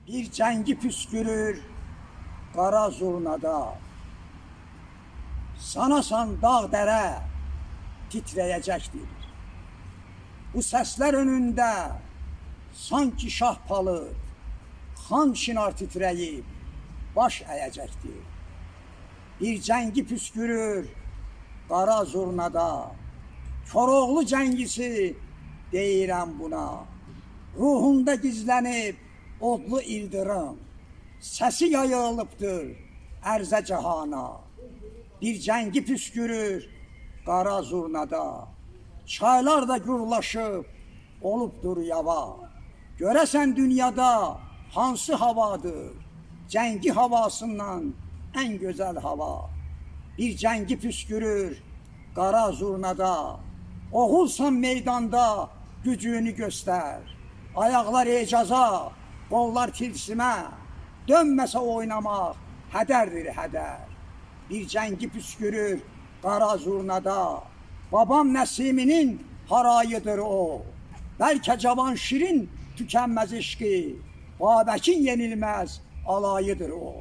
Bir cəngi püskürür qara zurnada. Sanasan dağ dərə titrəyəcəkdir. Bu səslər önündə sanki şah palıd, xan şinar titrəyib baş əyəcəkdir. Bir cəngi püskürür qara zurnada. Koroğlu cəngisi deyirəm buna. Ruhunda gizlənib odlu ildırım, səsi yayılıbdır ərzə cahana. Bir cəngi püskürür qara zurnada. Çaylar da gurlaşıb olubdur yava. Görəsən dünyada hansı havadır? Cəngi havasından ən gözəl hava. Bir cəngi püskürür qara zurnada. Oğulsan meydanda gücünü göstər. Ayaqlar ecaza, qollar tilsimə. Dönməsə oynamaq hədərdir hədər. Bir cəngi püskürür qara zurnada. Babam Nəsiminin harayıdır o. Bəlkə cavan şirin tükənməz eşqi. Babəkin yenilməz alayıdır o.